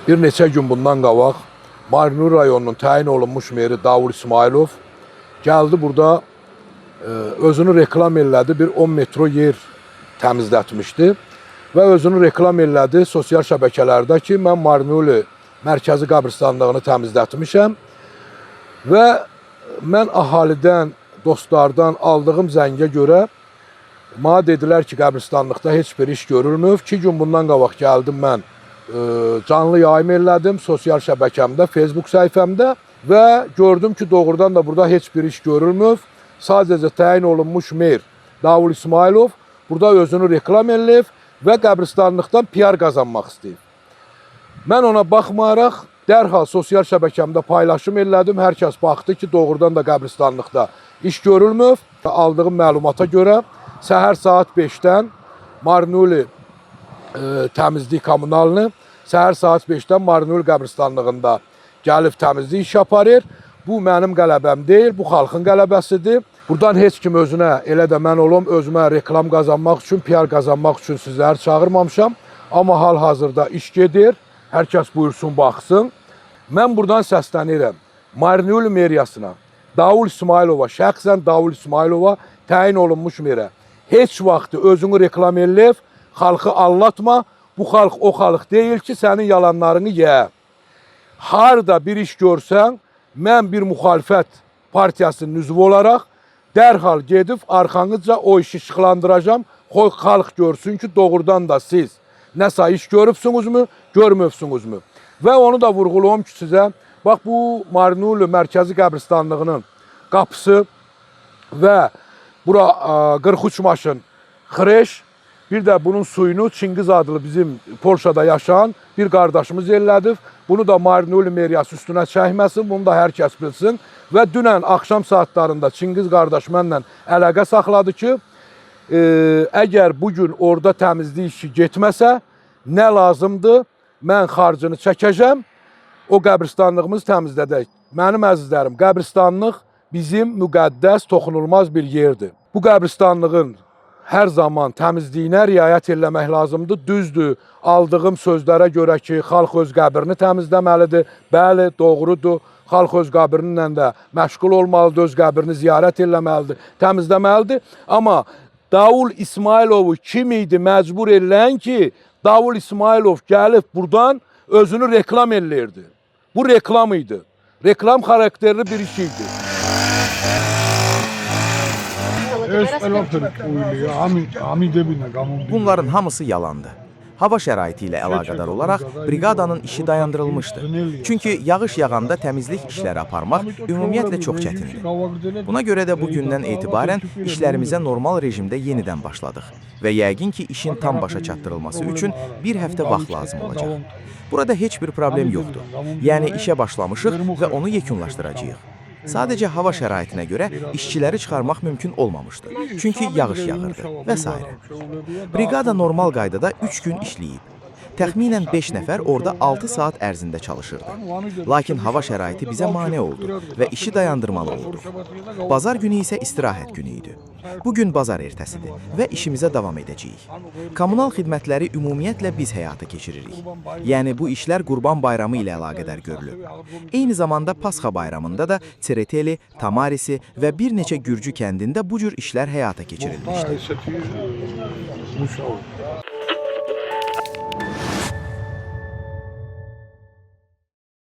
Bir neçə gün bundan qabaq Marinur rayonunun təyin olunmuş meri Davul İsmailov gəldi burada özünü reklam elədi, bir 10 metro yer təmizlətmişdi və özünü reklam elədi sosial şəbəkələrdə ki, mən Marinuli mərkəzi qəbirstanlığını təmizlətmişəm və mən ahalidən, dostlardan aldığım zəngə görə mənə dedilər ki, qəbirstanlıqda heç bir iş görülmür. 2 gün bundan qabaq gəldim mən canlı yayım elədim sosial şəbəkəmdə, Facebook səhifəmdə və gördüm ki, doğrudan da burada heç bir iş görülmür. Sadəcə təyin olunmuş mer Davul İsmailov burada özünü reklam eləyib və qəbirstanlıqdan PR qazanmaq istəyib. Mən ona baxmayaraq dərhal sosial şəbəkəmdə paylaşım elədim. Hər kəs baxdı ki, doğrudan da qəbirstanlıqda iş görülmür. Aldığım məlumata görə səhər saat 5-dən Marinuli təmizlik kommunalını səhər saat 5-dən Marinuli qəbirstanlığında gəlib təmizlik iş aparır. Bu mənim qələbəm deyil, bu xalqın qələbəsidir. Buradan heç kim özünə, elə də mən olum, özümə reklam qazanmaq üçün, PR qazanmaq üçün sizləri çağırmamışam. Amma hal-hazırda iş gedir, hər kəs buyursun, baxsın. Mən buradan səslənirəm Marinuli meriyasına, Davul İsmailova, şəxsən Davul İsmailova təyin olunmuş merə. Heç vaxtı özünü reklam eləyib, xalqı anlatma. Bu xalq o xalq deyil ki, sənin yalanlarını yə. Harda bir iş görsən, mən bir müxalifət partiyasının üzvü olaraq dərhal gedib arxanızca o işi işıqlandıracam. Qoy xalq görsün ki, doğrudan da siz nəsə iş görübsünüzmü, görmübsünüzmü? Və onu da vurğulayım ki, sizə, bax bu Marinuli mərkəzi qəbirstanlığının qapısı və bura 43 maşın xreş, bir də bunun suyunu Çingiz adlı bizim Polşada yaşayan bir qardaşımız ellədir. Bunu da Marinuli meriyası üstünə çəkməsin, bunu da hər kəs bilsin. Və dünən axşam saatlarında Çingiz qardaş mənlə əlaqə saxladı ki, əgər bugün orada təmizlik işi getməsə, nə lazımdır, mən xarcını çəkəcəm, o qəbirstanlığımızı təmizlədək. Mənim əzizlərim, qəbirstanlıq bizim müqəddəs, toxunulmaz bir yerdir. Bu qəbirstanlığın hər zaman təmizliyinə riayət eləmək lazımdır. Düzdür, aldığım sözlərə görə ki, xalq öz qəbrini təmizləməlidir. Bəli, doğrudur. Xalq öz qəbrinlə də məşğul olmalıdır, öz qəbrini ziyarət eləməlidir, təmizləməlidir. Amma Davul İsmailovu kim idi məcbur eləyən ki, Davul İsmailov gəlib buradan özünü reklam eləyirdi. Bu reklam idi. Reklam xarakterli bir iş idi. Bunların hamısı yalandı. Hava şəraiti ilə əlaqədar olaraq briqadanın işi dayandırılmışdı. Çünki yağış yağanda təmizlik işləri aparmaq ümumiyyətlə çox çətindir. Buna görə də bu gündən etibarən işlərimizə normal rejimdə yenidən başladıq və yəqin ki, işin tam başa çatdırılması üçün bir həftə vaxt lazım olacaq. Burada heç bir problem yoxdur. Yəni işə başlamışıq və onu yekunlaşdıracağıq. Sadəcə hava şəraitinə görə işçiləri çıxarmaq mümkün olmamışdı. Çünki yağış yağırdı və s. Briqada normal qaydada 3 gün işləyib. Təxminən 5 nəfər orada 6 saat ərzində çalışırdı. Lakin hava şəraiti bizə mane oldu və işi dayandırmalı olduq. Bazar günü isə istirahət günü idi. Bugün bazar ertəsidir və işimizə davam edəcəyik. Kommunal xidmətləri ümumiyyətlə biz həyata keçiririk. Yəni bu işlər Qurban bayramı ilə əlaqədar görülüb. Eyni zamanda Pasxa bayramında da Tsereteli, Tamarisi və bir neçə Gürcü kəndində bu cür işlər həyata keçirilmişdir.